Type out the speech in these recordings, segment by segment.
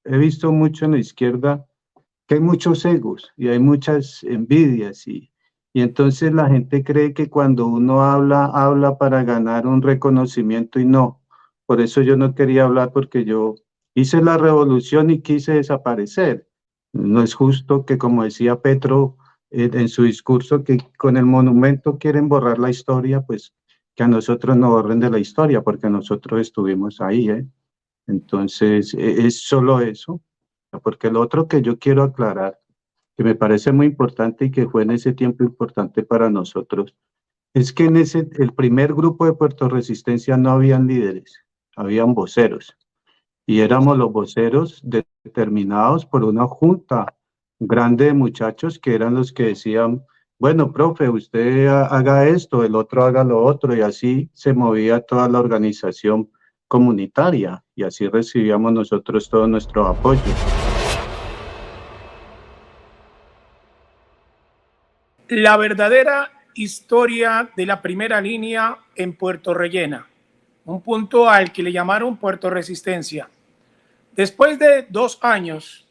he visto mucho en la izquierda que hay muchos egos y hay muchas envidias y entonces la gente cree que cuando uno habla, habla para ganar un reconocimiento y no. Por eso yo no quería hablar porque yo hice la revolución y quise desaparecer. No es justo que, como decía Petro en su discurso, que con el monumento quieren borrar la historia, pues que a nosotros no borren de la historia, porque nosotros estuvimos ahí, ¿eh? Entonces, es solo eso, porque lo otro que yo quiero aclarar, que me parece muy importante y que fue en ese tiempo importante para nosotros, es que en el primer grupo de Puerto Resistencia no habían líderes, habían voceros, y éramos los voceros determinados por una junta grande de muchachos que eran los que decían, bueno, profe, usted haga esto, el otro haga lo otro, y así se movía toda la organización comunitaria, y así recibíamos nosotros todo nuestro apoyo. La verdadera historia de la primera línea en Puerto Rellena, un punto al que le llamaron Puerto Resistencia. Después de 2 años,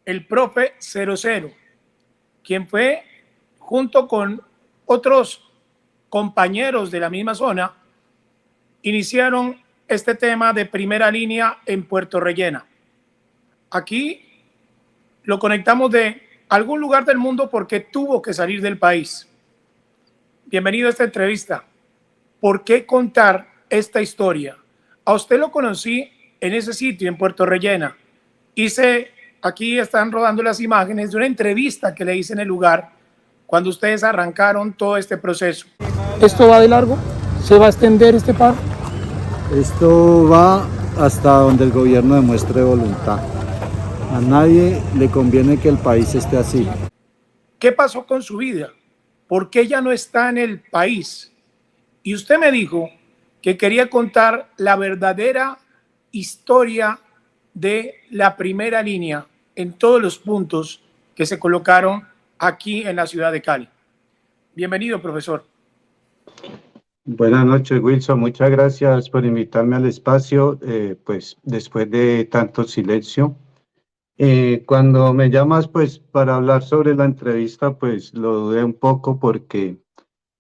el profe 00, quien fue junto con otros compañeros de la misma zona, iniciaron este tema de primera línea en Puerto Rellena. Aquí lo conectamos de algún lugar del mundo porque tuvo que salir del país. Bienvenido a esta entrevista. ¿Por qué contar esta historia? A usted lo conocí en ese sitio, en Puerto Rellena. Aquí están rodando las imágenes de una entrevista que le hice en el lugar cuando ustedes arrancaron todo este proceso. ¿Esto va de largo? ¿Se va a extender este paro? Esto va hasta donde el gobierno demuestre voluntad. A nadie le conviene que el país esté así. ¿Qué pasó con su vida? ¿Por qué ya no está en el país? Y usted me dijo que quería contar la verdadera historia de la primera línea en todos los puntos que se colocaron aquí en la ciudad de Cali. Bienvenido, profesor. Buenas noches, Wilson. Muchas gracias por invitarme al espacio, pues después de tanto silencio. Cuando me llamas, pues para hablar sobre la entrevista, pues lo dudé un poco porque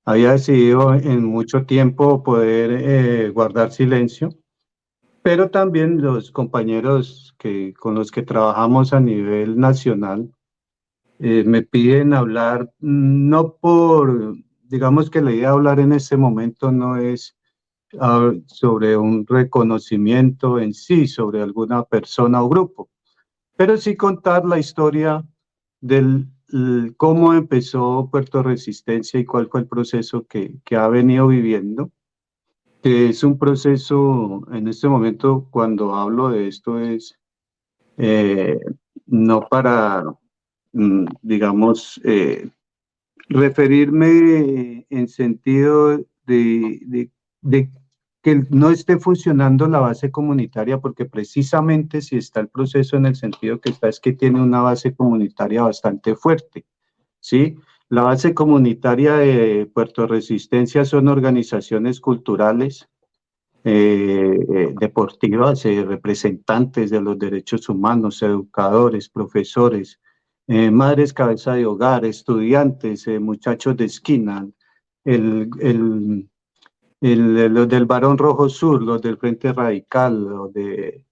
había decidido en mucho tiempo poder guardar silencio, pero también los compañeros con los que trabajamos a nivel nacional me piden hablar, no por, digamos que la idea de hablar en este momento no es sobre un reconocimiento en sí, sobre alguna persona o grupo, pero sí contar la historia del cómo empezó Puerto Resistencia y cuál fue el proceso que ha venido viviendo, que es un proceso, en este momento, cuando hablo de esto, es eh, no para, digamos, referirme en sentido de que no esté funcionando la base comunitaria, porque precisamente si está el proceso en el sentido que está, es que tiene una base comunitaria bastante fuerte, ¿sí? La base comunitaria de Puerto Resistencia son organizaciones culturales, deportivas, representantes de los derechos humanos, educadores, profesores, madres cabeza de hogar, estudiantes, muchachos de esquina, el, el, los del Barón Rojo Sur, los del Frente Radical, los de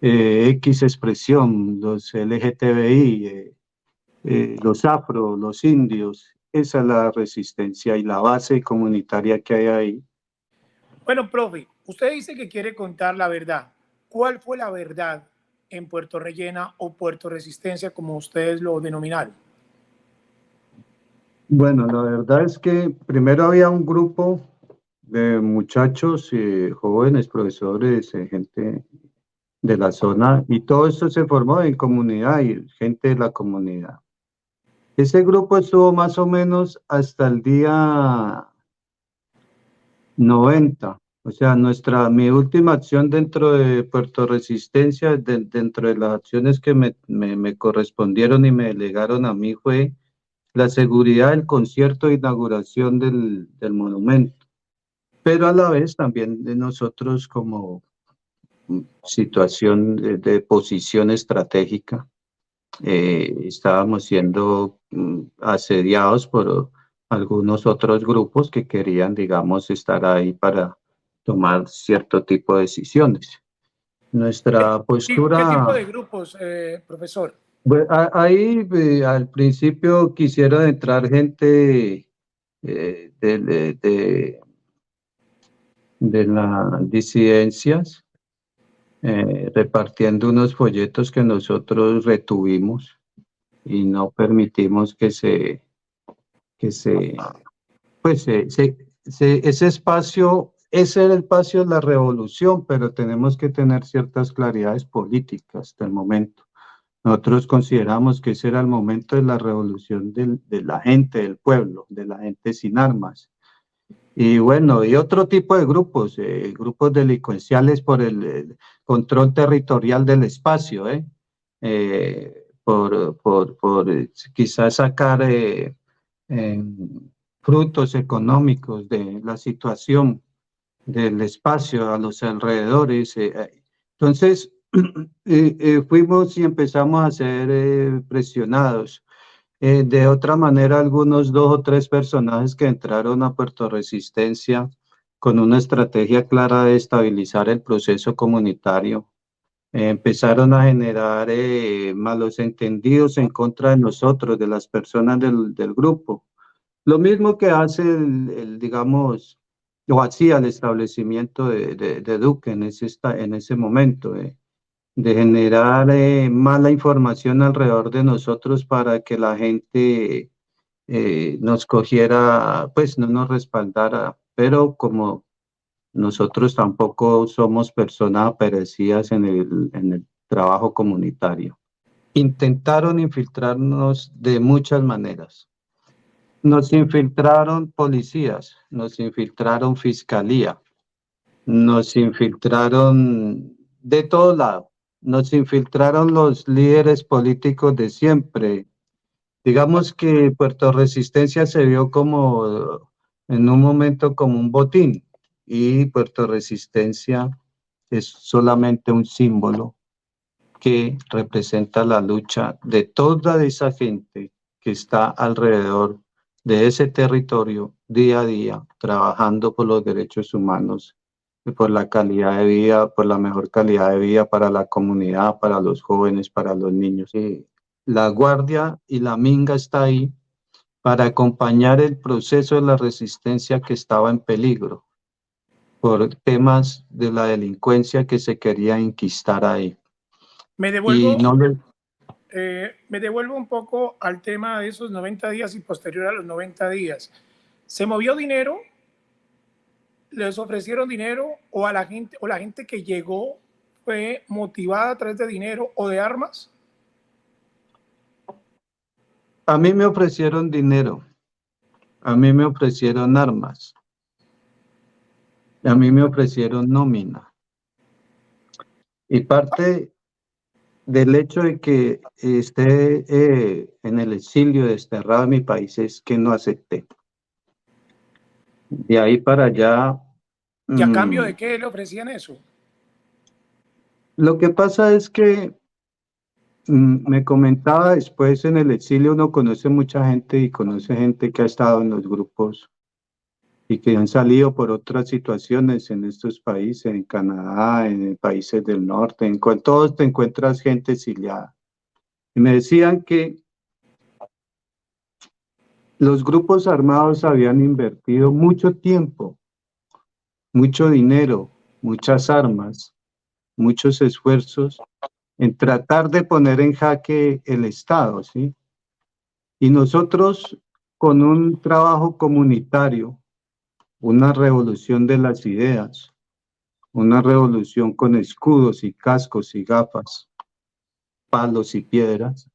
X Expresión, los LGTBI, los afro, los indios. Esa es la resistencia y la base comunitaria que hay ahí. Bueno, profe, usted dice que quiere contar la verdad. ¿Cuál fue la verdad en Puerto Rellena o Puerto Resistencia, como ustedes lo denominaron? Bueno, la verdad es que primero había un grupo de muchachos, jóvenes, profesores, gente de la zona, y todo esto se formó en comunidad y gente de la comunidad. Ese grupo estuvo más o menos hasta el día 90. O sea, mi última acción dentro de Puerto Resistencia, dentro de las acciones que me correspondieron y me delegaron a mí, fue la seguridad del concierto de inauguración del monumento, pero a la vez también de nosotros como situación de posición estratégica. Estábamos siendo asediados por algunos otros grupos que querían, digamos, estar ahí para tomar cierto tipo de decisiones. Nuestra ¿Qué tipo postura... de grupos, profesor? Bueno, ahí al principio quisiera entrar gente de las disidencias, repartiendo unos folletos que nosotros retuvimos y no permitimos pues ese espacio, ese era el espacio de la revolución, pero tenemos que tener ciertas claridades políticas hasta el momento. Nosotros consideramos que ese era el momento de la revolución de la gente, del pueblo, de la gente sin armas. Y bueno, y otro tipo de grupos, grupos delincuenciales por el control territorial del espacio, quizás sacar frutos económicos de la situación del espacio a los alrededores. Entonces, fuimos y empezamos a ser presionados. De otra manera, algunos 2 o 3 personajes que entraron a Puerto Resistencia con una estrategia clara de estabilizar el proceso comunitario, empezaron a generar malos entendidos en contra de nosotros, de las personas del grupo. Lo mismo que hace digamos, o hacía el establecimiento de Duque en ese momento, de generar mala información alrededor de nosotros para que la gente nos cogiera, pues no nos respaldara, pero como nosotros tampoco somos personas aparecidas en el trabajo comunitario. Intentaron infiltrarnos de muchas maneras. Nos infiltraron policías, nos infiltraron fiscalía, nos infiltraron de todo lado, nos infiltraron los líderes políticos de siempre. Digamos que Puerto Resistencia se vio como en un momento como un botín y Puerto Resistencia es solamente un símbolo que representa la lucha de toda esa gente que está alrededor de ese territorio día a día, trabajando por los derechos humanos, y por la calidad de vida, por la mejor calidad de vida para la comunidad, para los jóvenes, para los niños. La Guardia y la Minga está ahí para acompañar el proceso de la resistencia que estaba en peligro por temas de la delincuencia que se quería enquistar ahí. Me Y devuelvo, no le... me devuelvo un poco al tema de esos 90 días y posterior a los 90 días. ¿Se movió dinero? ¿Les ofrecieron dinero o a la gente que llegó fue motivada a través de dinero o de armas? A mí me ofrecieron dinero, a mí me ofrecieron armas, a mí me ofrecieron nómina. Y parte del hecho de que esté en el exilio, desterrado en mi país, es que no acepté. De ahí para allá... ¿Y a cambio de qué le ofrecían eso? Lo que pasa es que me comentaba después en el exilio, uno conoce mucha gente y conoce gente que ha estado en los grupos y que han salido por otras situaciones en estos países, en Canadá, en países del norte, en todos te encuentras gente exiliada. Y me decían que los grupos armados habían invertido mucho tiempo, mucho dinero, muchas armas, muchos esfuerzos en tratar de poner en jaque el Estado, ¿sí? Y nosotros, con un trabajo comunitario, una revolución de las ideas, una revolución con escudos y cascos y gafas, palos y piedras,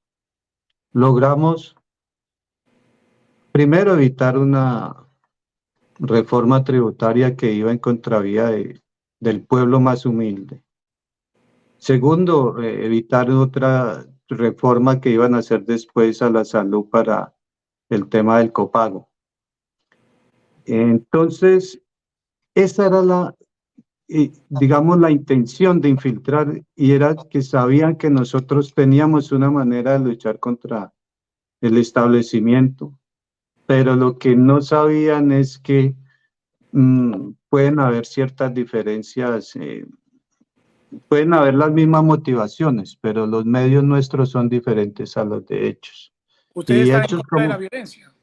logramos primero evitar una reforma tributaria que iba en contravía del pueblo más humilde. Segundo, evitar otra reforma que iban a hacer después a la salud para el tema del copago. Entonces, esa era digamos, la intención de infiltrar, y era que sabían que nosotros teníamos una manera de luchar contra el establecimiento, pero lo que no sabían es que pueden haber ciertas diferencias, pueden haber las mismas motivaciones, pero los medios nuestros son diferentes a los de Hechos. Ustedes Y están en Hechos contra de la como violencia.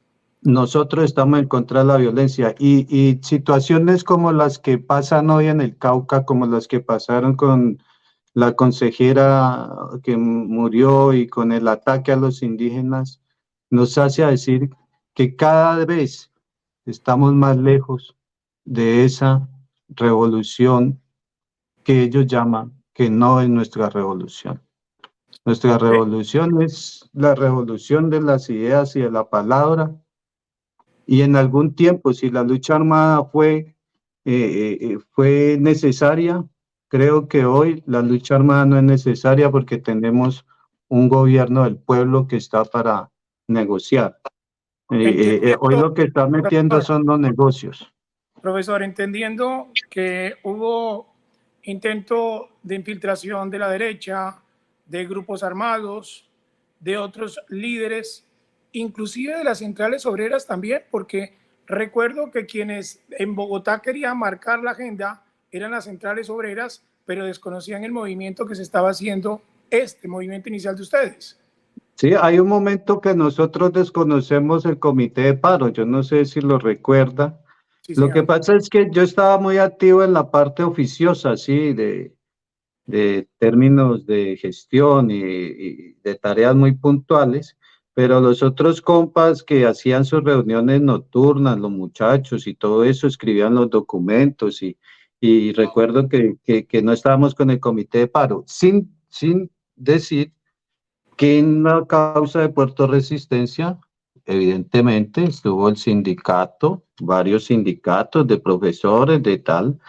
nosotros estamos en contra de la violencia y situaciones como las que pasan hoy en el Cauca, como las que pasaron con la consejera que murió y con el ataque a los indígenas, nos hace decir que cada vez estamos más lejos de esa revolución que ellos llaman, que no es nuestra revolución. Nuestra revolución es la revolución de las ideas y de la palabra, y en algún tiempo, si la lucha armada fue necesaria, creo que hoy la lucha armada no es necesaria porque tenemos un gobierno del pueblo que está para negociar. Hoy Entendiendo, lo que está metiendo profesor, son los negocios. profesor, entendiendo que hubo intento de infiltración de la derecha, de grupos armados, de otros líderes, inclusive de las centrales obreras también, porque recuerdo que quienes en Bogotá querían marcar la agenda eran las centrales obreras, pero desconocían el movimiento que se estaba haciendo, este movimiento inicial de ustedes. Sí, hay un momento que nosotros desconocemos el comité de paro, yo no sé si lo recuerda. Sí, Lo que señor. pasa es que yo estaba muy activo en la parte oficiosa, sí, de términos de gestión y de tareas muy puntuales, pero los otros compas que hacían sus reuniones nocturnas, los muchachos y todo eso, escribían los documentos y recuerdo que no estábamos con el comité de paro, sin decir que en la causa de Puerto Resistencia, evidentemente, estuvo el sindicato, varios sindicatos de profesores, de tal,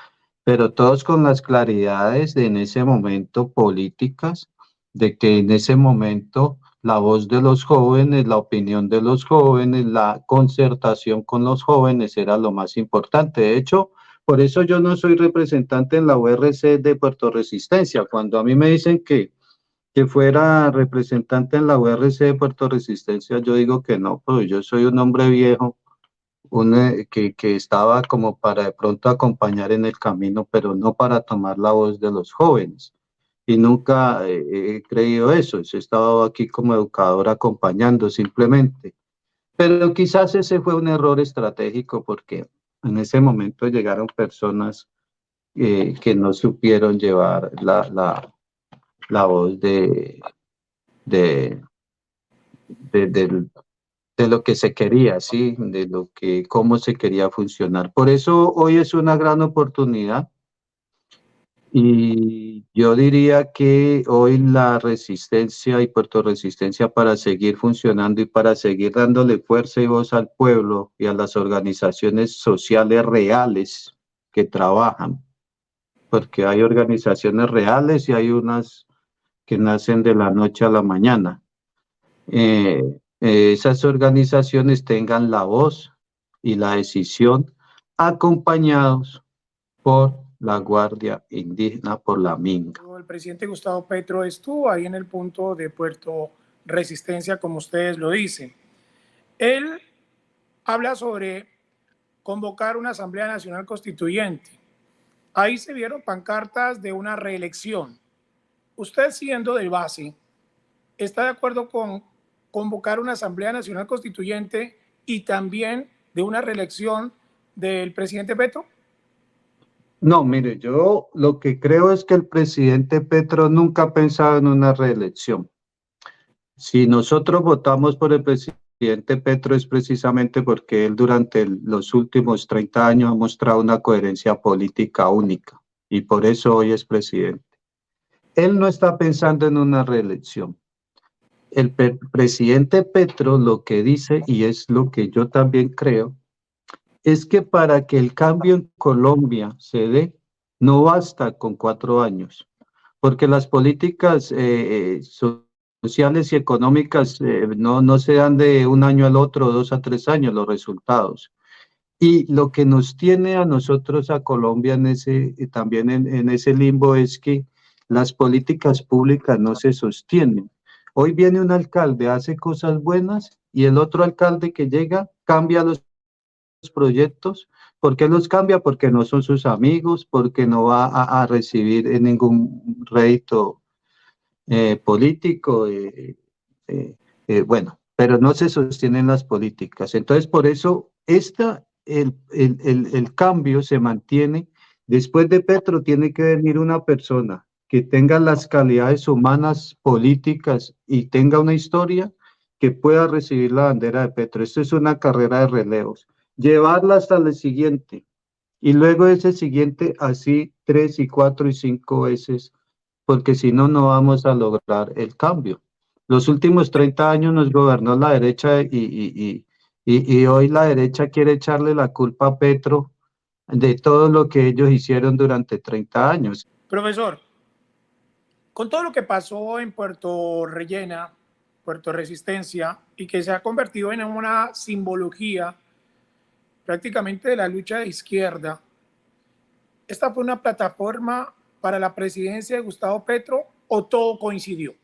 pero todos con las claridades de en ese momento políticas, de que en ese momento la voz de los jóvenes, la opinión de los jóvenes, la concertación con los jóvenes era lo más importante. De hecho, por eso yo no soy representante en la URC de Puerto Resistencia. Cuando a mí me dicen que fuera representante en la URC de Puerto Resistencia, yo digo que no, pues yo soy un hombre viejo, que estaba como para de pronto acompañar en el camino, pero no para tomar la voz de los jóvenes. Y nunca he creído eso, he estado aquí como educador acompañando simplemente. Pero quizás ese fue un error estratégico porque en ese momento llegaron personas que no supieron llevar la voz de, del de lo que se quería, ¿sí? De lo que, cómo se quería funcionar. Por eso hoy es una gran oportunidad y yo diría que hoy la resistencia y Puerto Resistencia para seguir funcionando y para seguir dándole fuerza y voz al pueblo y a las organizaciones sociales reales que trabajan, porque hay organizaciones reales y hay unas que nacen de la noche a la mañana. Esas organizaciones tengan la voz y la decisión acompañados por la Guardia Indígena, por la Minga. El presidente Gustavo Petro estuvo ahí en el punto de Puerto Resistencia, como ustedes lo dicen. Él habla sobre convocar una Asamblea Nacional Constituyente. Ahí se vieron pancartas de una reelección. Usted, siendo de base, ¿está de acuerdo con convocar una Asamblea Nacional Constituyente y también de una reelección del presidente Petro? No, mire, yo lo que creo es que el presidente Petro nunca ha pensado en una reelección. Si nosotros votamos por el presidente Petro es precisamente porque él durante los últimos 30 años ha mostrado una coherencia política única y por eso hoy es presidente. Él no está pensando en una reelección. El presidente Petro lo que dice, y es lo que yo también creo, es que para que el cambio en Colombia se dé, no basta con 4 años, porque las políticas sociales y económicas no se dan de un año al otro, 2 a 3 años los resultados. Y lo que nos tiene a nosotros, a Colombia, en ese, también en ese limbo es que las políticas públicas no se sostienen. Hoy viene un alcalde, hace cosas buenas y el otro alcalde que llega cambia los proyectos. ¿Por qué los cambia? Porque no son sus amigos, porque no va a recibir ningún rédito político. Bueno, pero no se sostienen las políticas. Entonces, por eso el cambio se mantiene. Después de Petro tiene que venir una persona que tenga las calidades humanas, políticas y tenga una historia que pueda recibir la bandera de Petro. Esto es una carrera de relevos. Llevarla hasta el siguiente y luego ese siguiente así 3 y 4 y 5 veces, porque si no, no vamos a lograr el cambio. Los últimos 30 años nos gobernó la derecha y hoy la derecha quiere echarle la culpa a Petro de todo lo que ellos hicieron durante 30 años. Profesor, con todo lo que pasó en Puerto Rellena, Puerto Resistencia, y que se ha convertido en una simbología prácticamente de la lucha de izquierda, ¿esta fue una plataforma para la presidencia de Gustavo Petro o todo coincidió?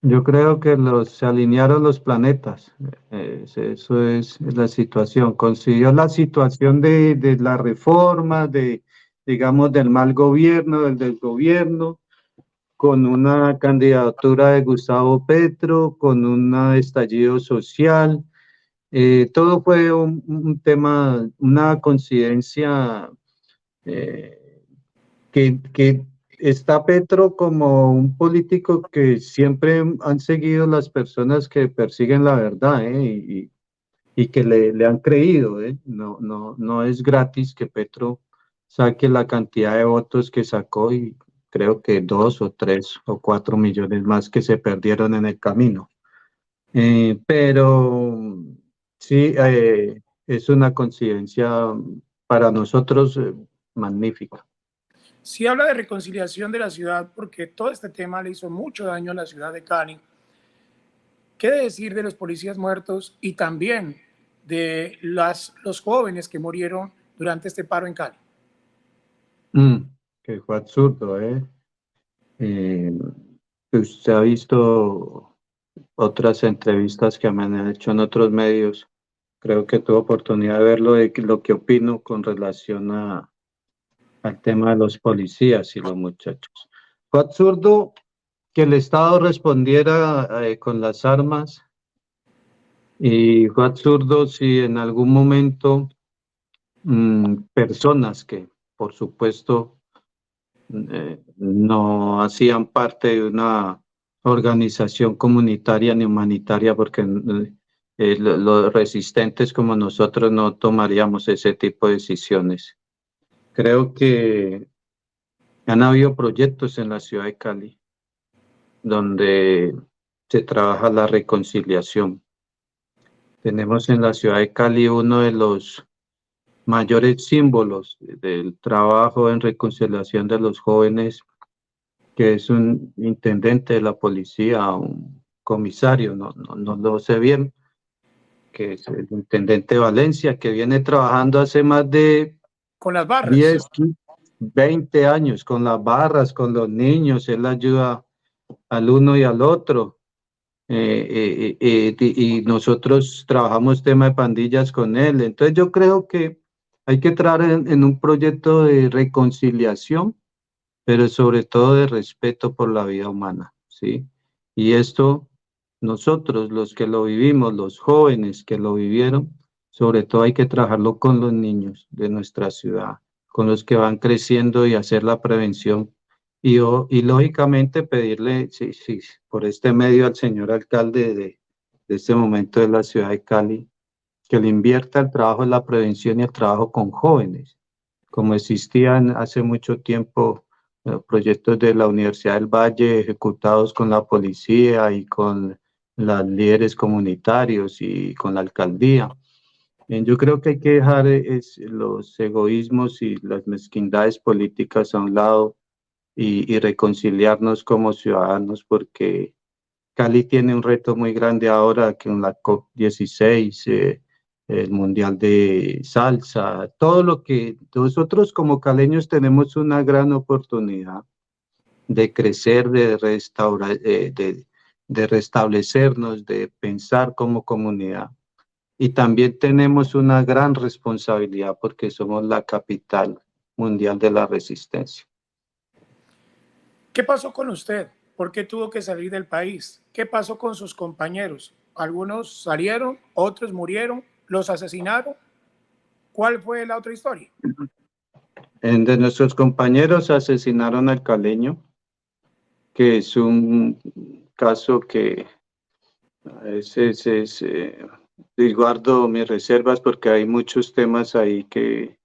Yo creo que se alinearon los planetas. Eso es la situación. Consiguió la situación de la reforma, digamos, del mal gobierno, del desgobierno, con una candidatura de Gustavo Petro, con un estallido social. Todo fue un tema, una coincidencia que está Petro como un político que siempre han seguido las personas que persiguen la verdad, y que le han creído, ¿eh? No es gratis que Petro saque la cantidad de votos que sacó y creo que 2 o 3 o 4 millones más que se perdieron en el camino. Pero sí, es una coincidencia para nosotros magnífica. Sí habla de reconciliación de la ciudad porque todo este tema le hizo mucho daño a la ciudad de Cali. ¿Qué decir de los policías muertos y también de los jóvenes que murieron durante este paro en Cali? Que fue absurdo, ¿eh? Eh, Usted ha visto otras entrevistas que me han hecho en otros medios. Creo que tuve oportunidad de verlo, de lo que opino con relación al tema de los policías y los muchachos. Fue absurdo que el Estado respondiera con las armas, y fue absurdo si en algún momento personas que, por supuesto, no hacían parte de una organización comunitaria ni humanitaria, porque los resistentes como nosotros no tomaríamos ese tipo de decisiones. Creo que han habido proyectos en la ciudad de Cali donde se trabaja la reconciliación. Tenemos en la ciudad de Cali uno de los mayores símbolos del trabajo en reconciliación de los jóvenes, que es un intendente de la policía, un comisario, no lo sé bien, que es el intendente Valencia, que viene trabajando hace más de Con las barras. 10, 20 años con las barras, con los niños. Él ayuda al uno y al otro. Y nosotros trabajamos tema de pandillas con él. Entonces yo creo que hay que trabajar en un proyecto de reconciliación, pero sobre todo de respeto por la vida humana, ¿sí? Y esto, nosotros, los que lo vivimos, los jóvenes que lo vivieron, sobre todo hay que trabajarlo con los niños de nuestra ciudad, con los que van creciendo, y hacer la prevención. Y lógicamente pedirle, sí, sí, por este medio al señor alcalde de este momento de la ciudad de Cali, que le invierta el trabajo en la prevención y el trabajo con jóvenes, como existían hace mucho tiempo proyectos de la Universidad del Valle ejecutados con la policía y con los líderes comunitarios y con la alcaldía. Yo creo que hay que dejar los egoísmos y las mezquindades políticas a un lado, y reconciliarnos como ciudadanos, porque Cali tiene un reto muy grande ahora con la COP16. el Mundial de Salsa, todo lo que nosotros como caleños tenemos una gran oportunidad de crecer, de restablecernos, de pensar como comunidad. Y también tenemos una gran responsabilidad porque somos la capital mundial de la resistencia. ¿Qué pasó con usted? ¿Por qué tuvo que salir del país? ¿Qué pasó con sus compañeros? Algunos salieron, otros murieron, los asesinaron. ¿Cuál fue la otra historia? De nuestros compañeros asesinaron al caleño, que es un caso que a veces guardo mis reservas porque hay muchos temas ahí que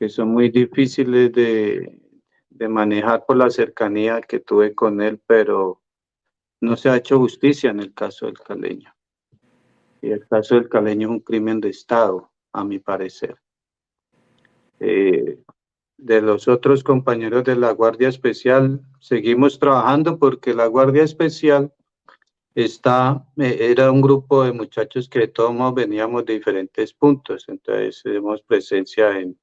son muy difíciles de manejar por la cercanía que tuve con él, pero no se ha hecho justicia en el caso del caleño. Y el caso del caleño es un crimen de Estado, a mi parecer. De los otros compañeros de la Guardia Especial, seguimos trabajando porque la Guardia Especial era un grupo de muchachos que de todos modos veníamos de diferentes puntos, entonces tenemos presencia en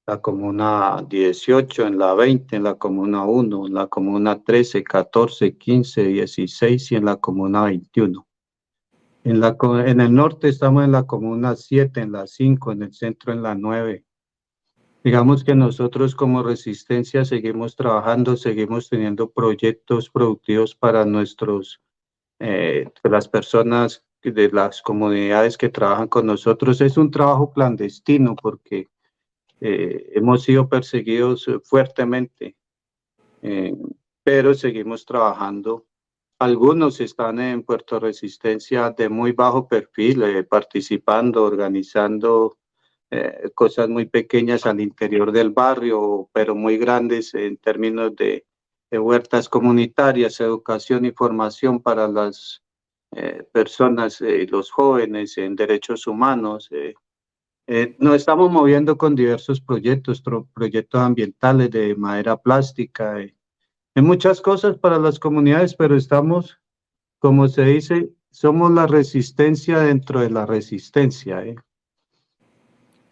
la comuna 18, en la 20, en la comuna 1, en la comuna 13, 14, 15, 16 y en la comuna 21. En el norte estamos en la comuna 7, en la 5, en el centro en la 9. Digamos que nosotros como Resistencia seguimos trabajando, seguimos teniendo proyectos productivos para las personas de las comunidades que trabajan con nosotros. Es un trabajo clandestino porque hemos sido perseguidos fuertemente, pero seguimos trabajando. Algunos están en Puerto Resistencia de muy bajo perfil, participando, organizando cosas muy pequeñas al interior del barrio, pero muy grandes en términos de huertas comunitarias, educación y formación para las personas, los jóvenes en derechos humanos. Nos estamos moviendo con diversos proyectos ambientales de madera plástica, en muchas cosas para las comunidades, pero estamos, como se dice, somos la resistencia dentro de la resistencia.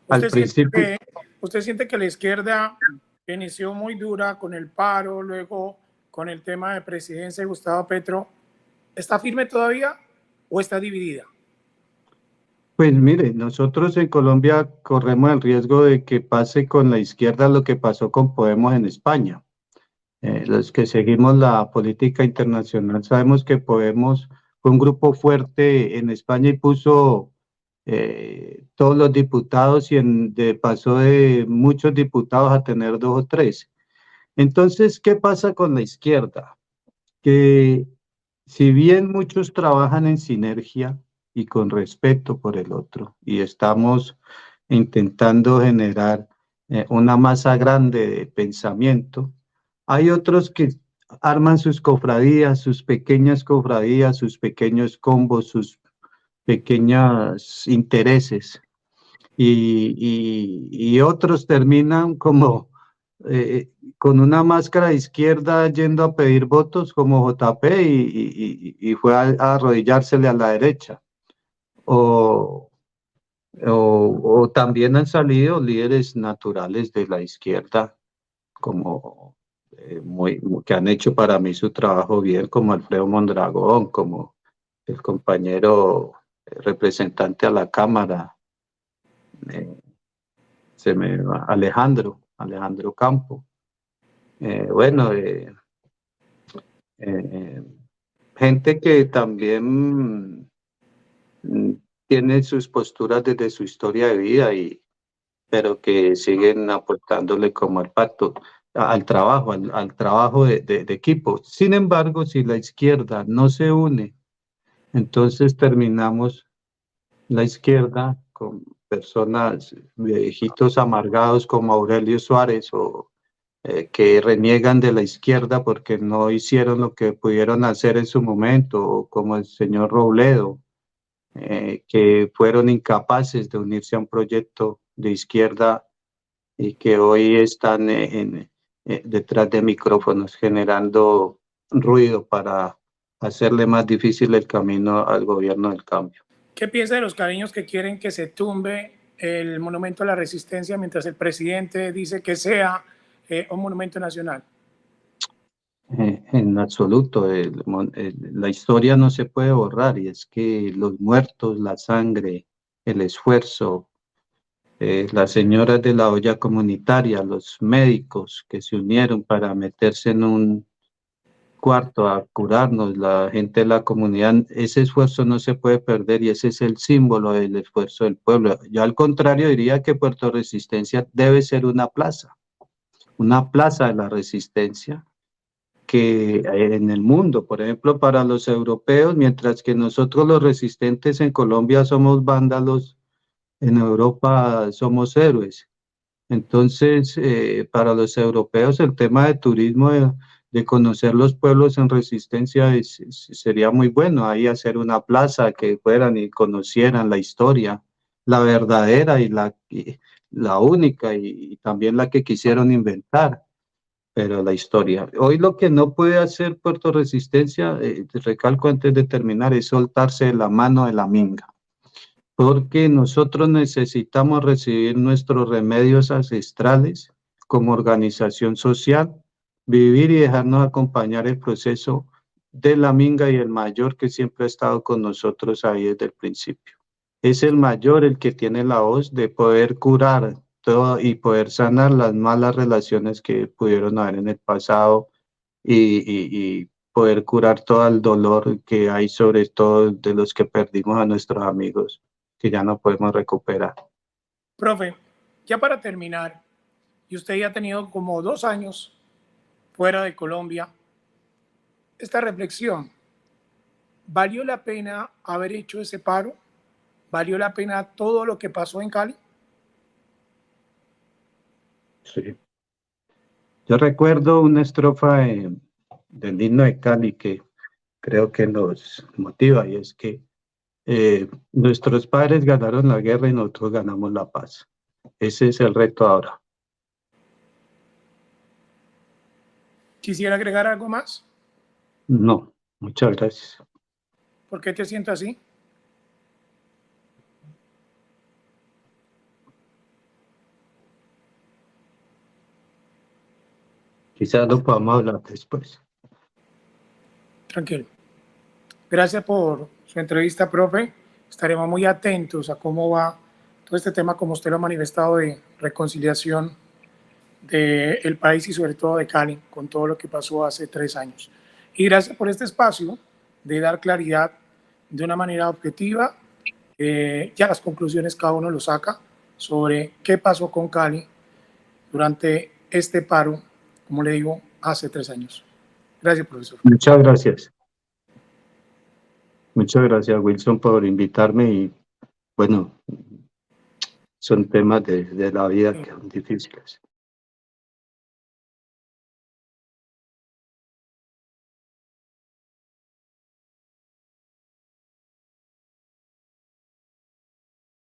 Al principio. ¿Usted siente que la izquierda inició muy dura con el paro, luego con el tema de presidencia de Gustavo Petro? ¿Está firme todavía o está dividida? Pues mire, nosotros en Colombia corremos el riesgo de que pase con la izquierda lo que pasó con Podemos en España. Los que seguimos la política internacional sabemos que Podemos fue un grupo fuerte en España y puso todos los diputados y pasó de muchos diputados a tener 2 o 3. Entonces, ¿qué pasa con la izquierda? Que si bien muchos trabajan en sinergia y con respeto por el otro, y estamos intentando generar una masa grande de pensamiento, hay otros que arman sus cofradías, sus pequeñas cofradías, sus pequeños combos, sus pequeños intereses, y otros terminan como con una máscara de izquierda yendo a pedir votos como JP y fue a arrodillársele a la derecha. O también han salido líderes naturales de la izquierda, como que han hecho para mí su trabajo bien, como Alfredo Mondragón, como el compañero representante a la Cámara, Alejandro Campo. Bueno, gente que también tiene sus posturas desde su historia de vida, pero que siguen aportándole como al pacto, al trabajo de equipo. Sin embargo, si la izquierda no se une, entonces terminamos la izquierda con personas, viejitos amargados como Aurelio Suárez o que reniegan de la izquierda porque no hicieron lo que pudieron hacer en su momento, o como el señor Robledo, que fueron incapaces de unirse a un proyecto de izquierda y que hoy están detrás de micrófonos generando ruido para hacerle más difícil el camino al gobierno del cambio. ¿Qué piensa de los caleños que quieren que se tumbe el monumento a la resistencia mientras el presidente dice que sea un monumento nacional? En absoluto, la historia no se puede borrar y es que los muertos, la sangre, el esfuerzo, las señoras de la olla comunitaria, los médicos que se unieron para meterse en un cuarto a curarnos, la gente de la comunidad, ese esfuerzo no se puede perder y ese es el símbolo del esfuerzo del pueblo. Yo al contrario diría que Puerto Resistencia debe ser una plaza de la resistencia que en el mundo, por ejemplo, para los europeos, mientras que nosotros los resistentes en Colombia somos vándalos, en Europa somos héroes. Entonces, para los europeos el tema de turismo, de conocer los pueblos en resistencia sería muy bueno, ahí hacer una plaza que fueran y conocieran la historia, la verdadera y la única y también la que quisieron inventar, pero la historia. Hoy lo que no puede hacer Puerto Resistencia, recalco antes de terminar, es soltarse de la mano de la minga porque nosotros necesitamos recibir nuestros remedios ancestrales como organización social, vivir y dejarnos acompañar el proceso de la minga y el mayor que siempre ha estado con nosotros ahí desde el principio. Es el mayor el que tiene la voz de poder curar todo y poder sanar las malas relaciones que pudieron haber en el pasado y poder curar todo el dolor que hay, sobre todo de los que perdimos a nuestros amigos que ya no podemos recuperar. Profe, ya para terminar, y usted ya ha tenido como 2 años fuera de Colombia, esta reflexión, ¿valió la pena haber hecho ese paro? ¿Valió la pena todo lo que pasó en Cali? Sí. Yo recuerdo una estrofa del himno de Cali que creo que nos motiva y es que nuestros padres ganaron la guerra y nosotros ganamos la paz. Ese es el reto ahora. ¿Quisiera agregar algo más? No, muchas gracias. ¿Por qué te siento así? Quizás lo podamos hablar después. Tranquilo. Gracias por su entrevista, profe. Estaremos muy atentos a cómo va todo este tema, como usted lo ha manifestado, de reconciliación del país y sobre todo de Cali, con todo lo que pasó hace 3 años. Y gracias por este espacio de dar claridad de una manera objetiva. Ya las conclusiones cada uno lo saca sobre qué pasó con Cali durante este paro, como le digo, hace 3 años. Gracias, profesor. Muchas gracias. Muchas gracias, Wilson, por invitarme y bueno, son temas de la vida que son difíciles.